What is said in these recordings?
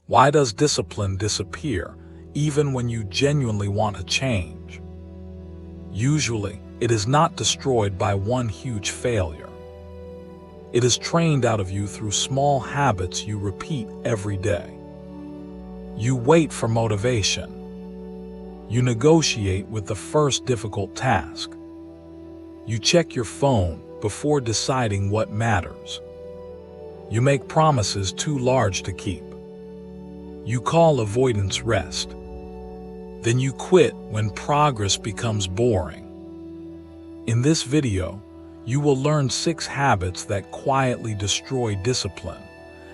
Why does discipline disappear even when you genuinely want a change? Usually, it is not destroyed by one huge failure. It is trained out of you through small habits you repeat every day. You wait for motivation. You negotiate with the first difficult task. You check your phone before deciding what matters. You make promises too large to keep. You call avoidance rest. Then you quit when progress becomes boring. In this video, you will learn 6 habits that quietly destroy discipline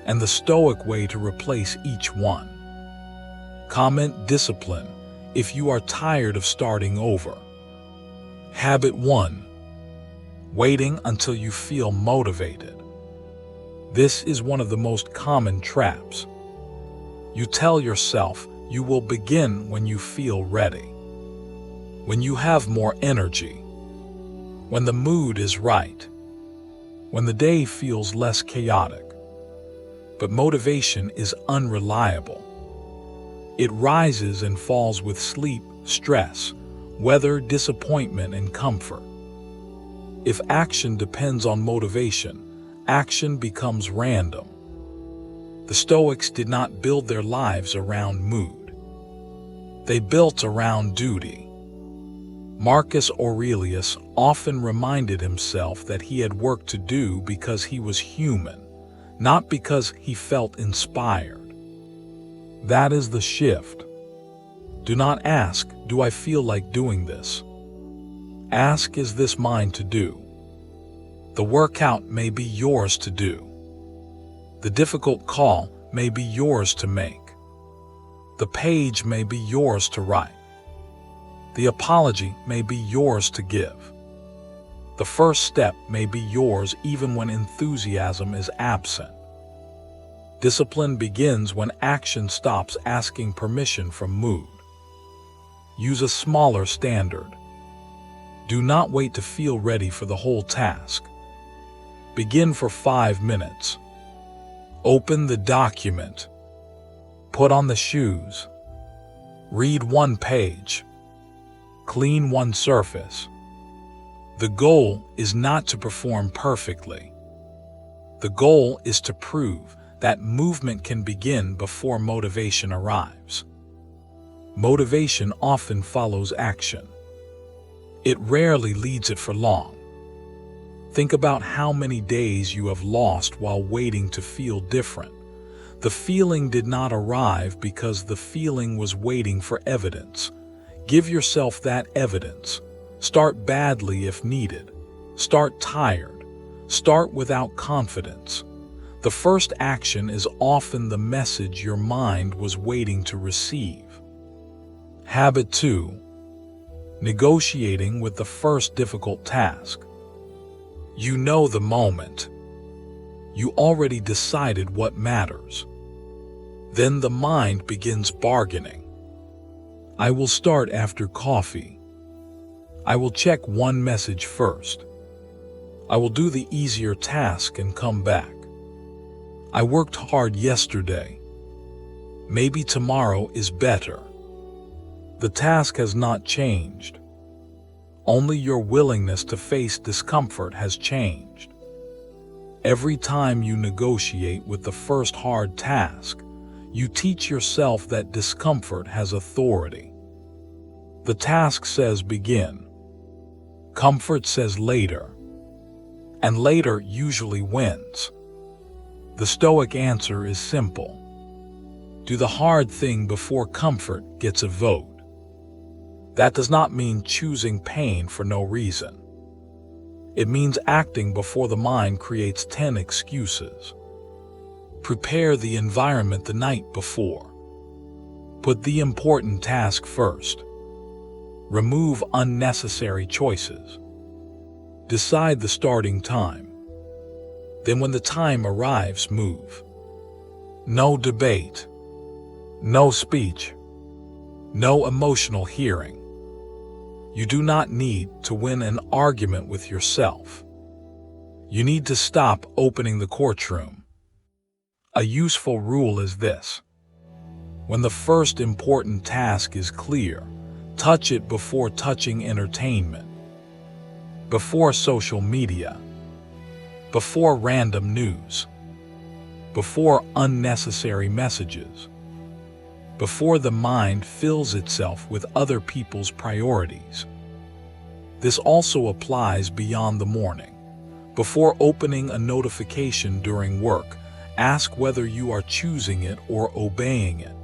and the Stoic way to replace each one. Comment discipline if you are tired of starting over. Habit 1. Waiting until you feel motivated. This is one of the most common traps. You tell yourself you will begin when you feel ready, when you have more energy, when the mood is right, when the day feels less chaotic. But motivation is unreliable. It rises and falls with sleep, stress, weather, disappointment, and comfort. If action depends on motivation, action becomes random. The Stoics did not build their lives around mood. They built around duty. Marcus Aurelius often reminded himself that he had work to do because he was human, not because he felt inspired. That is the shift. Do not ask, "Do I feel like doing this?" Ask, "Is this mine to do?" The workout may be yours to do. The difficult call may be yours to make. The page may be yours to write. The apology may be yours to give. The first step may be yours even when enthusiasm is absent. Discipline begins when action stops asking permission from mood. Use a smaller standard. Do not wait to feel ready for the whole task. Begin for 5 minutes. Open the document. Put on the shoes. Read 1 page. Clean 1 surface. The goal is not to perform perfectly. The goal is to prove that movement can begin before motivation arrives. Motivation often follows action. It rarely leads it for long. Think about how many days you have lost while waiting to feel different. The feeling did not arrive because the feeling was waiting for evidence. Give yourself that evidence. Start badly if needed. Start tired. Start without confidence. The first action is often the message your mind was waiting to receive. Habit 2. Negotiating with the first difficult task. You know the moment. You already decided what matters. Then the mind begins bargaining. I will start after coffee. I will check 1 message first. I will do the easier task and come back. I worked hard yesterday. Maybe tomorrow is better. The task has not changed. Only your willingness to face discomfort has changed. Every time you negotiate with the first hard task, you teach yourself that discomfort has authority. The task says begin. Comfort says later. And later usually wins. The Stoic answer is simple. Do the hard thing before comfort gets a vote. That does not mean choosing pain for no reason. It means acting before the mind creates 10 excuses. Prepare the environment the night before. Put the important task first. Remove unnecessary choices. Decide the starting time. Then when the time arrives, move. No debate. No speech. No emotional hearing. You do not need to win an argument with yourself. You need to stop opening the courtroom. A useful rule is this. When the first important task is clear, touch it before touching entertainment, before social media, before random news, before unnecessary messages, before the mind fills itself with other people's priorities. This also applies beyond the morning. Before opening a notification during work, ask whether you are choosing it or obeying it.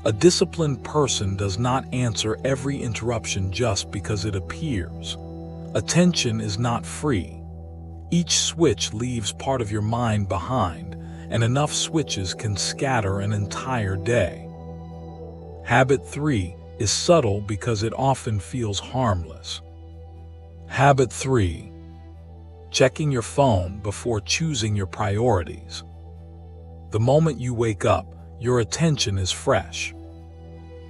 A disciplined person does not answer every interruption just because it appears. Attention is not free. Each switch leaves part of your mind behind, and enough switches can scatter an entire day. Habit 3 is subtle because it often feels harmless. Habit 3. Checking your phone before choosing your priorities. The moment you wake up, your attention is fresh.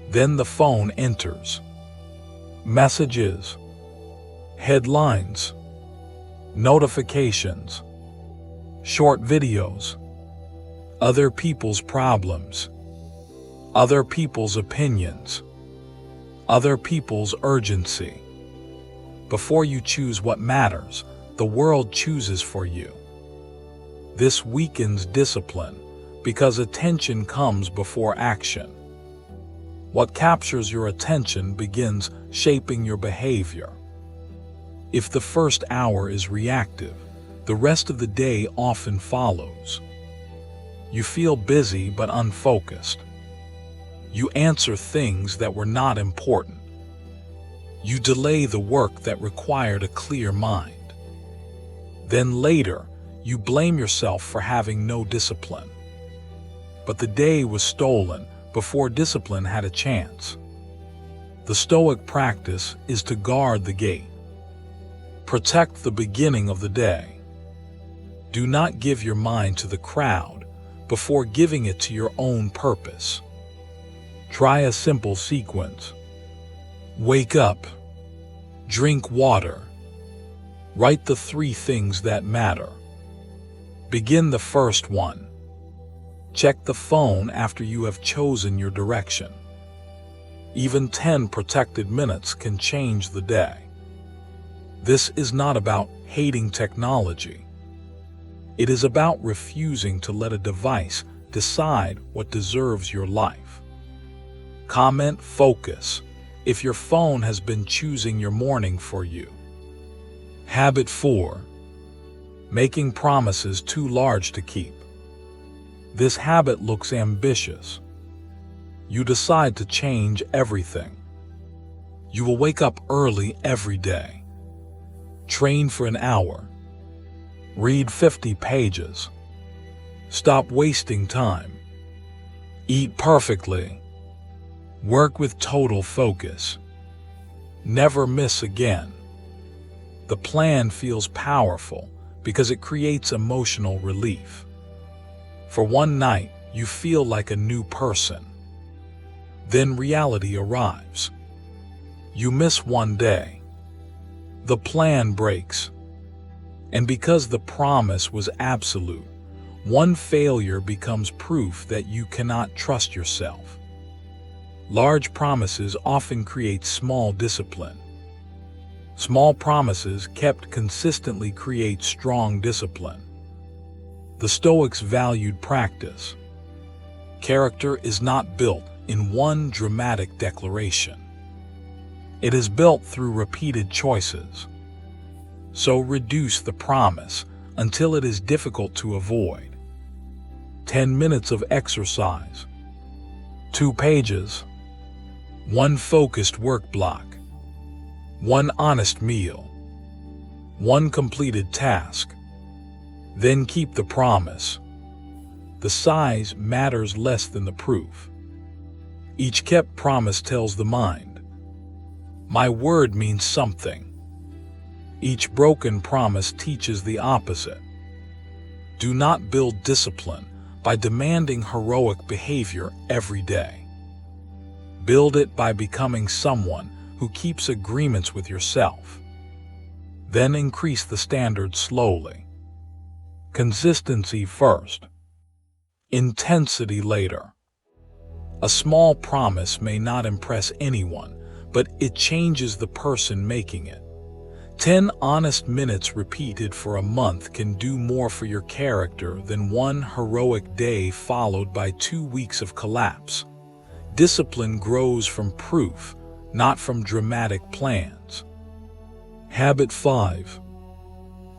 Then the phone enters. Messages, headlines, notifications, short videos, other people's problems, other people's opinions, other people's urgency. Before you choose what matters, the world chooses for you. This weakens discipline because attention comes before action. What captures your attention begins shaping your behavior. If the first hour is reactive, the rest of the day often follows. You feel busy but unfocused. You answer things that were not important. You delay the work that required a clear mind. Then later, you blame yourself for having no discipline. But the day was stolen before discipline had a chance. The Stoic practice is to guard the gate. Protect the beginning of the day. Do not give your mind to the crowd before giving it to your own purpose. Try a simple sequence. Wake up. Drink water. Write the 3 things that matter. Begin the first one. Check the phone after you have chosen your direction. Even 10 protected minutes can change the day. This is not about hating technology. It is about refusing to let a device decide what deserves your life. Comment focus if your phone has been choosing your morning for you. Habit 4. Making promises too large to keep. This habit looks ambitious. You decide to change everything. You will wake up early every day. Train for an hour. Read 50 pages. Stop wasting time. Eat perfectly. Work with total focus. Never miss again. The plan feels powerful because it creates emotional relief. For one night, you feel like a new person. Then reality arrives. You miss one day. The plan breaks. And because the promise was absolute, one failure becomes proof that you cannot trust yourself. Large promises often create small discipline. Small promises kept consistently create strong discipline. The Stoics valued practice. Character is not built in one dramatic declaration. It is built through repeated choices. So reduce the promise until it is difficult to avoid. 10 minutes of exercise. 2 pages. 1 focused work block. 1 honest meal. 1 completed task. Then keep the promise. The size matters less than the proof. Each kept promise tells the mind, my word means something. Each broken promise teaches the opposite. Do not build discipline by demanding heroic behavior every day. Build it by becoming someone who keeps agreements with yourself. Then increase the standard slowly. Consistency first. Intensity later. A small promise may not impress anyone, but it changes the person making it. 10 honest minutes repeated for a month can do more for your character than one heroic day followed by 2 weeks of collapse. Discipline grows from proof, not from dramatic plans. Habit 5.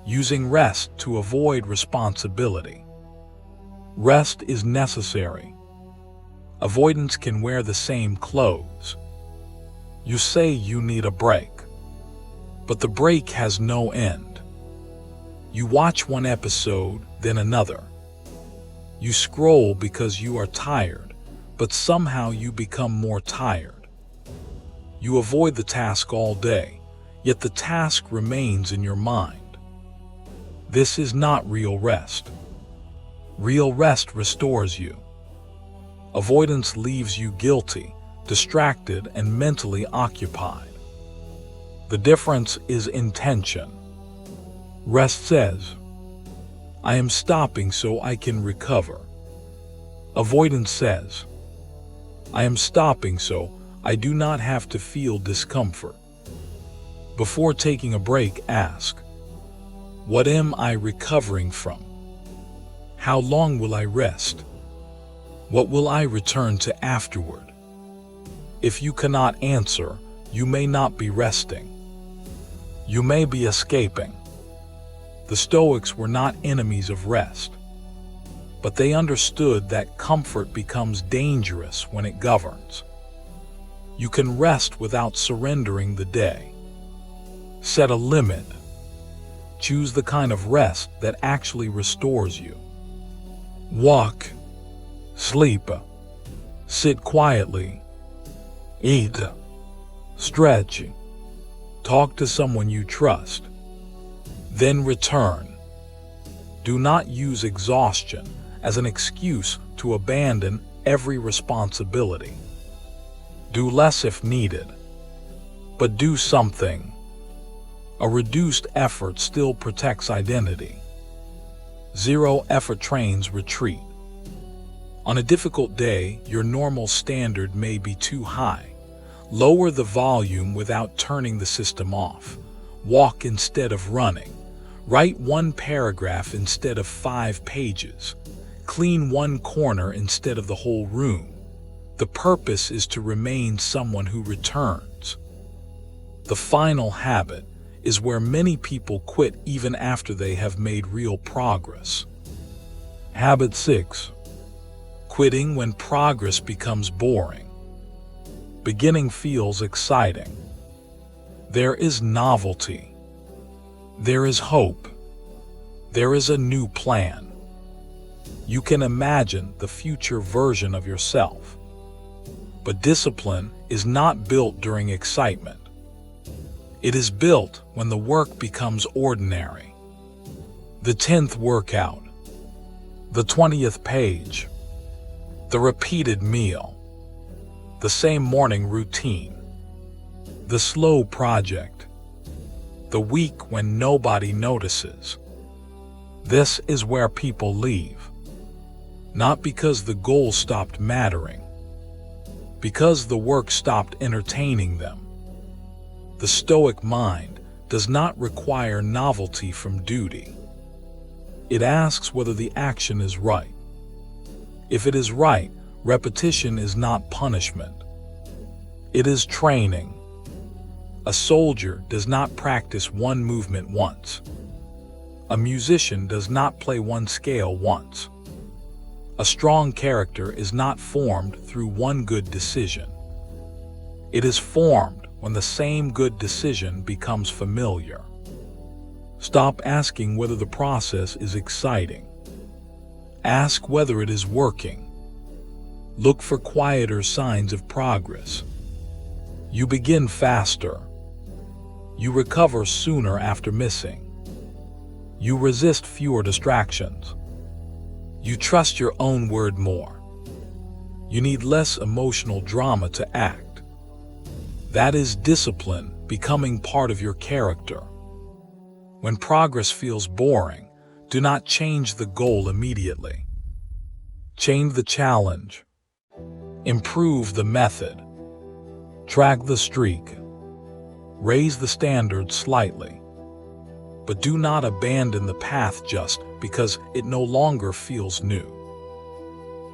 Using rest to avoid responsibility. Rest is necessary. Avoidance can wear the same clothes. You say you need a break, but the break has no end. You watch one episode, then another. You scroll because you are tired, but somehow you become more tired. You avoid the task all day, yet the task remains in your mind. This is not real rest. Real rest restores you. Avoidance leaves you guilty, distracted, and mentally occupied. The difference is intention. Rest says, I am stopping so I can recover. Avoidance says, I am stopping so I do not have to feel discomfort. Before taking a break, ask, what am I recovering from? How long will I rest? What will I return to afterward? If you cannot answer, you may not be resting. You may be escaping. The Stoics were not enemies of rest, but they understood that comfort becomes dangerous when it governs. You can rest without surrendering the day. Set a limit. Choose the kind of rest that actually restores you. Walk, sleep, sit quietly, eat, stretch, talk to someone you trust, then return. Do not use exhaustion as an excuse to abandon every responsibility. Do less if needed, but do something. A reduced effort still protects identity. Zero effort trains retreat. On a difficult day, your normal standard may be too high. Lower the volume without turning the system off. Walk instead of running. Write one paragraph instead of 5 pages. Clean one corner instead of the whole room. The purpose is to remain someone who returns. The final habit is where many people quit even after they have made real progress. Habit 6. Quitting when progress becomes boring. Beginning feels exciting. There is novelty. There is hope. There is a new plan. You can imagine the future version of yourself. But discipline is not built during excitement. It is built when the work becomes ordinary. The 10th workout. The 20th page. The repeated meal. The same morning routine. The slow project. The week when nobody notices. This is where people leave. Not because the goal stopped mattering, because the work stopped entertaining them. The Stoic mind does not require novelty from duty. It asks whether the action is right. If it is right, repetition is not punishment. It is training. A soldier does not practice one movement once. A musician does not play one scale once. A strong character is not formed through one good decision. It is formed when the same good decision becomes familiar. Stop asking whether the process is exciting. Ask whether it is working. Look for quieter signs of progress. You begin faster. You recover sooner after missing. You resist fewer distractions. You trust your own word more. You need less emotional drama to act. That is discipline becoming part of your character. When progress feels boring, do not change the goal immediately. Change the challenge. Improve the method. Track the streak. Raise the standard slightly. But do not abandon the path just because it no longer feels new.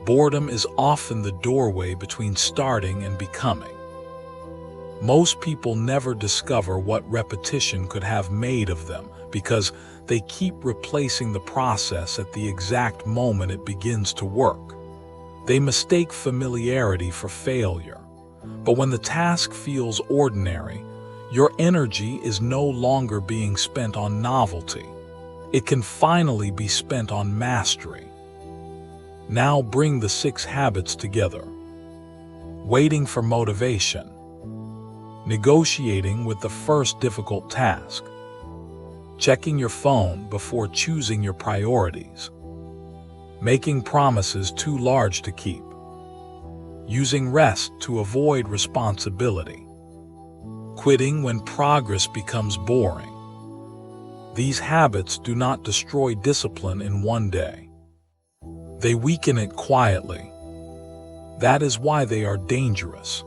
Boredom is often the doorway between starting and becoming. Most people never discover what repetition could have made of them because they keep replacing the process at the exact moment it begins to work. They mistake familiarity for failure. But when the task feels ordinary, your energy is no longer being spent on novelty. It can finally be spent on mastery. Now bring the 6 habits together. Waiting for motivation. Negotiating with the first difficult task. Checking your phone before choosing your priorities. Making promises too large to keep. Using rest to avoid responsibility. Quitting when progress becomes boring. These habits do not destroy discipline in one day. They weaken it quietly. That is why they are dangerous.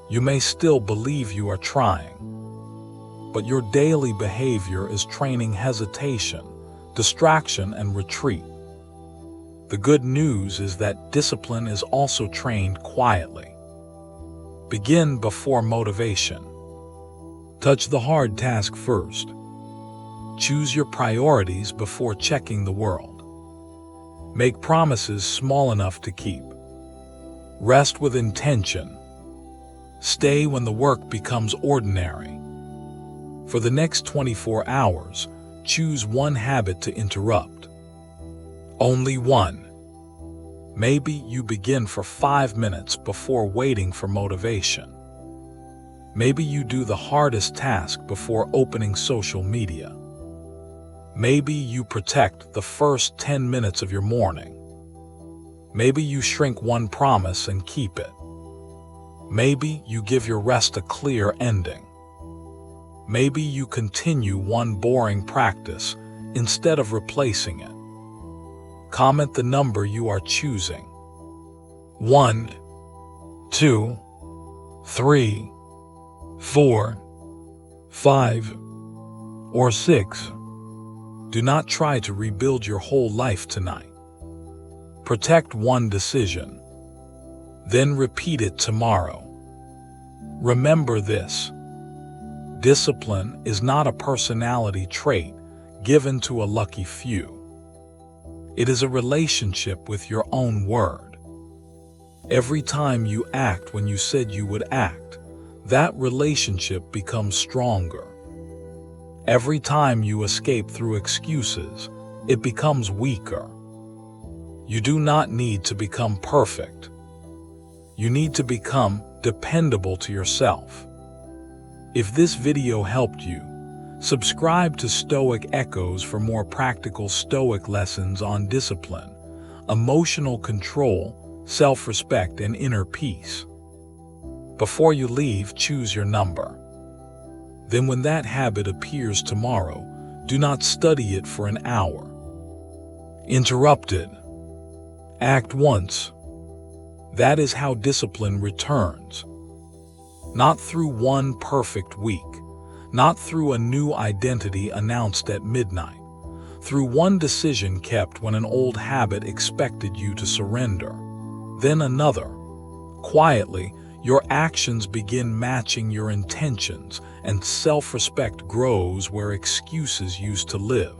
You may still believe you are trying, but your daily behavior is training hesitation, distraction, and retreat. The good news is that discipline is also trained quietly. Begin before motivation. Touch the hard task first. Choose your priorities before checking the world. Make promises small enough to keep. Rest with intention. Stay when the work becomes ordinary. For the next 24 hours, choose one habit to interrupt. Only one. Maybe you begin for 5 minutes before waiting for motivation. Maybe you do the hardest task before opening social media. Maybe you protect the first 10 minutes of your morning. Maybe you shrink one promise and keep it. Maybe you give your rest a clear ending. Maybe you continue one boring practice instead of replacing it. Comment the number you are choosing. 1, 2, 3, 4, 5, or 6. Do not try to rebuild your whole life tonight. Protect one decision. Then repeat it tomorrow. Remember this. Discipline is not a personality trait given to a lucky few. It is a relationship with your own word. Every time you act when you said you would act, that relationship becomes stronger. Every time you escape through excuses, it becomes weaker. You do not need to become perfect. You need to become dependable to yourself. If this video helped you, subscribe to Stoic Echoes for more practical Stoic lessons on discipline, emotional control, self-respect, and inner peace. Before you leave, choose your number. Then when that habit appears tomorrow, do not study it for an hour. Interrupted. Act once. That is how discipline returns. Not through one perfect week, not through a new identity announced at midnight, through one decision kept when an old habit expected you to surrender. Then another. Quietly, your actions begin matching your intentions, and self-respect grows where excuses used to live.